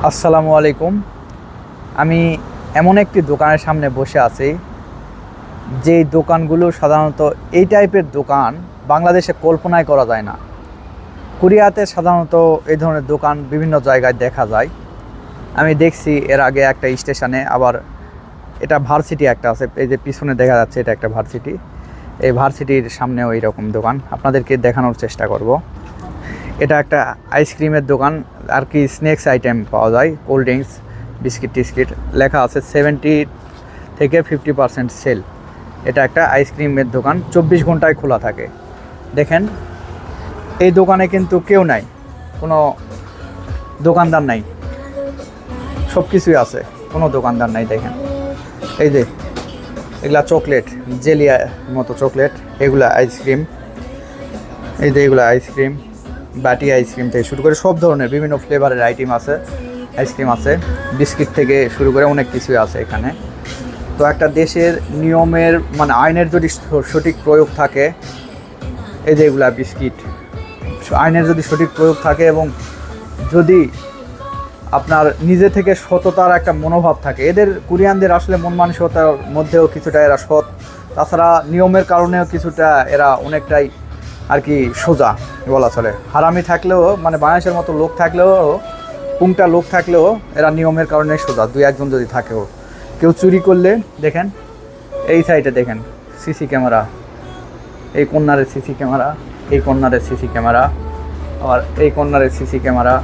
আসসালামু আলাইকুম। আমি এমন একটি দোকানের সামনে বসে আছি, যেই দোকানগুলো সাধারণত এই টাইপের দোকান বাংলাদেশে কল্পনাই করা যায় না। কোরিয়াতে সাধারণত এই ধরনের দোকান বিভিন্ন জায়গায় দেখা যায়। আমি দেখছি এর আগে একটা স্টেশনে, আবার এটা ভার্সিটি একটা আছে, এই যে পিছনে দেখা যাচ্ছে এটা একটা ভার্সিটি। এই ভার্সিটির সামনেও এইরকম দোকান আপনাদেরকে দেখানোর চেষ্টা করব। এটা একটা আইসক্রিমের দোকান, আর কি স্ন্যাক্স আইটেম পাওয়া যায়, কোল্ড ড্রিঙ্কস, বিস্কিট টিস্কিট, লেখা আছে 70 থেকে 50% সেল। এটা একটা আইসক্রিমের দোকান, 24 ঘন্টায় খোলা থাকে। দেখেন এই দোকানে কিন্তু কেউ নাই, কোনো দোকানদার নাই, সব কিছুই আছে, কোনো দোকানদার নাই। দেখেন এই যে এগুলা চকলেট, জেলি মতো চকলেট, এগুলা আইসক্রিম, এই যে এগুলা আইসক্রিম, বাটি আইসক্রিম থেকে শুরু করে সব ধরনের বিভিন্ন ফ্লেভারের আইটেম আছে, আইসক্রিম আছে, বিস্কিট থেকে শুরু করে অনেক কিছুই আছে এখানে। তো একটা দেশের নিয়মের মানে আইনের যদি সঠিক প্রয়োগ থাকে, এই যে এগুলা বিস্কিট, আইনের যদি সঠিক প্রয়োগ থাকে এবং যদি আপনার নিজে থেকে সততার একটা মনোভাব থাকে, এদের কোরিয়ানদের আসলে মন মানসিকতার মধ্যেও কিছুটা এরা সৎ, তাছাড়া নিয়মের কারণেও কিছুটা এরা অনেকটাই আর কি সোজা বলা চলে। হারামি থাকলেও মানে বাংলাদেশের মতো লোক থাকলেও, পুংটা লোক থাকলেও এরা নিয়মের কারণে সোজা। দুই একজন যদি থাকেও, কেউ চুরি করলে দেখেন এই সাইডে দেখেন সিসি ক্যামেরা, এই কর্নারের সিসি ক্যামেরা, এই কর্নারের সিসি ক্যামেরা, আর এই কর্নারের সিসি ক্যামেরা,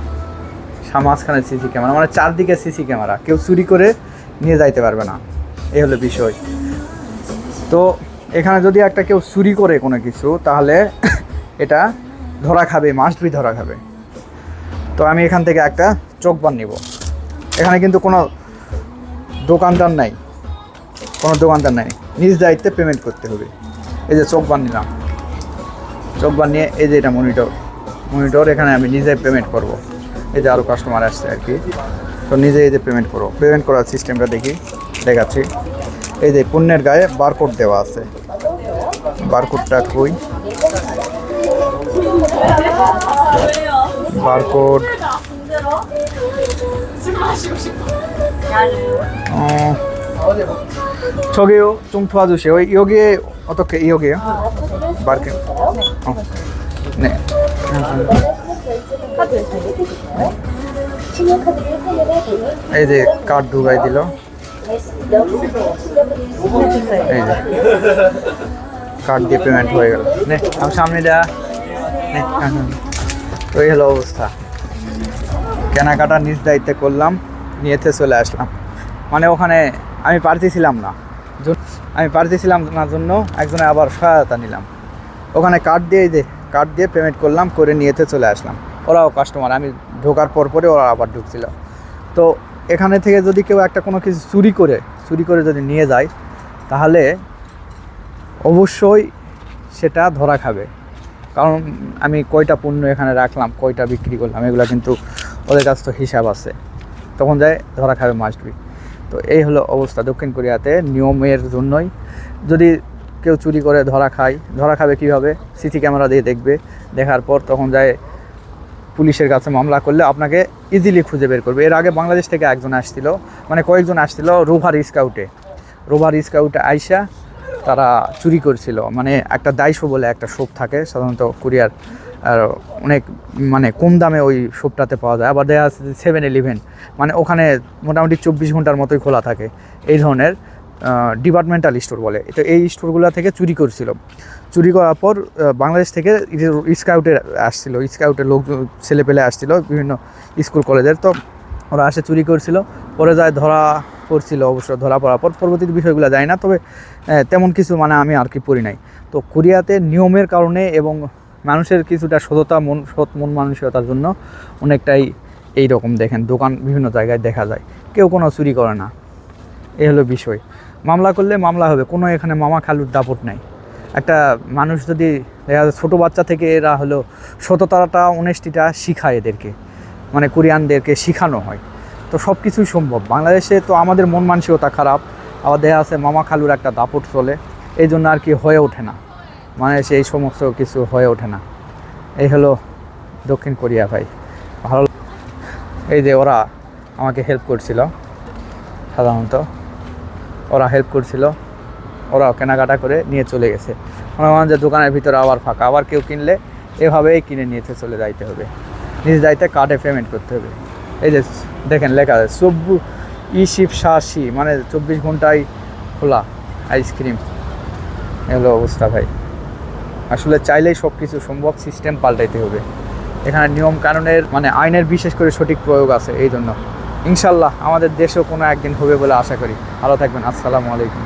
মাঝখানের সিসি ক্যামেরা, মানে চারদিকে সিসি ক্যামেরা, কেউ চুরি করে নিয়ে যাইতে পারবে না, এই হলো বিষয়। তো এখানে যদি একটা কেউ চুরি করে কোনো কিছু, তাহলে এটা ধরা খাবে, মাস্ট বি ধরা খাবে। তো আমি এখান থেকে একটা চোখবান নিব। এখানে কিন্তু কোনো দোকানদার নাই, কোনো দোকানদার নাই, নিজ দায়িত্বে পেমেন্ট করতে হবে। এই যে চোখবান নিলাম, চোখবান নিয়ে এই যে এটা মনিটর, এখানে আমি নিজে পেমেন্ট করব। এই যে আরও কাস্টমার আসছে আর কি, তো নিজে এই যে পেমেন্ট করো। পেমেন্ট করার সিস্টেমটা দেখাচ্ছি। এই যে পণ্যের গায়ে বারকোড দেওয়া আছে, বারকোডটা কই, বারকোড 저기요 좀 도와주세요. 여기에 어떻게 여기요? 마르케. 네. এই যে কার্ড ঢুকাই দিল, এই যে কার্ড দিয়ে পেমেন্ট হয়ে গেল। নে আমি সামনে দেয়া। তো এই হলো অবস্থা, কেনাকাটা নিজ দায়িত্বে করলাম, নিয়েতে চলে আসলাম। মানে ওখানে আমি পারতেছিলাম না জন্য একজনে আবার সহায়তা নিলাম। ওখানে কার্ড দিয়ে পেমেন্ট করলাম, করে নিয়েতে চলে আসলাম। ওরাও কাস্টমার, আমি ঢোকার পরে ওরা আবার ঢুকছিল। তো এখানে থেকে যদি কেউ একটা কোনো কিছু চুরি করে যদি নিয়ে যায়, তাহলে অবশ্যই সেটা ধরা খাবে। কারণ আমি কয়টা পণ্য এখানে রাখলাম, কয়টা বিক্রি করলাম, এগুলো কিন্তু ওদের কাছে তো হিসাব আছে, তখন যায় ধরা খাবে মাস্ট বি। তো এই হলো অবস্থা দক্ষিণ কোরিয়াতে। নিয়মের জন্যই যদি কেউ চুরি করে ধরা খাবে কীভাবে, সিসি ক্যামেরা দিয়ে দেখবে, দেখার পর তখন যায় পুলিশের কাছে মামলা করলে আপনাকে ইজিলি খুঁজে বের করবে। এর আগে বাংলাদেশ থেকে কয়েকজন আসছিল রোভার স্কাউটে আইসা তারা চুরি করছিল। মানে একটা দাইশো বলে একটা শপ থাকে সাধারণত কোরিয়ার, আর অনেক মানে কম দামে ওই শপটাতে পাওয়া যায়। আবার দেখা যাচ্ছে 7-11, মানে ওখানে মোটামুটি 24 ঘন্টার মতোই খোলা থাকে। এই ধরনের ডিপার্টমেন্টাল স্টোর বলে। তো এই স্টোরগুলো থেকে চুরি করার পর বাংলাদেশ থেকে স্কাউটের লোক ছেলেপেলে আসছিল বিভিন্ন স্কুল কলেজের। তো ওরা আসে চুরি করছিল, পরে যায় ধরা পড়ছিল। অবশ্য ধরা পড়ার পর পরবর্তী বিষয়গুলো যায় না, তবে তেমন কিছু মানে আমি আর কি পড়ি নাই। তো কোরিয়াতে নিয়মের কারণে এবং মানুষের কিছুটা সৎ মন মানসিকতার জন্য অনেকটাই এই রকম দেখেন দোকান বিভিন্ন জায়গায় দেখা যায়, কেউ কোনো চুরি করে না। এই হলো বিষয়। মামলা করলে মামলা হবে, কোনো এখানে মামা খালুর দাপট নাই। একটা মানুষ যদি দেখা যায় ছোটো বাচ্চা থেকে এরা হলো সততাটা, অনেস্টিটা শিখায় এদেরকে, মানে কোরিয়ানদেরকে শেখানো হয়। তো সব কিছুই সম্ভব। বাংলাদেশে তো আমাদের মন মানসিকতা খারাপ, আবার দেখা আছে মামা খালুর একটা দাপট চলে, এই জন্য আর কি হয়ে ওঠে না, মানে সেই সমস্ত কিছু হয়ে ওঠে না। এই হলো দক্ষিণ কোরিয়া ভাই। ভালো, এই যে ওরা আমাকে হেল্প করছিল, সাধারণত ওরা হেল্প করছিল, ওরাও কেনাকাটা করে নিয়ে চলে গেছে। মনে হয় যে দোকানের ভিতরে আবার ফাঁকা, আবার কেউ কিনলে এভাবেই কিনে নিয়ে চলে যাইতে হবে, নিজ দায়িত্বে কার্ডে পেমেন্ট করতে হবে। এই যে দেখেন লেখা আছে ই-শিপ মানে 24 ঘন্টায় খোলা আইসক্রিম। এগুলো অবস্থা ভাই, আসলে চাইলেই সব কিছু সম্ভব, সিস্টেম পাল্টাইতে হবে। এখানে নিয়ম কানুনের মানে আইনের বিশেষ করে সঠিক প্রয়োগ আছে। এই জন্য ইনশাল্লাহ আমাদের দেশেও কোনো একদিন হবে বলে আশা করি। ভালো থাকবেন, আসসালামু আলাইকুম।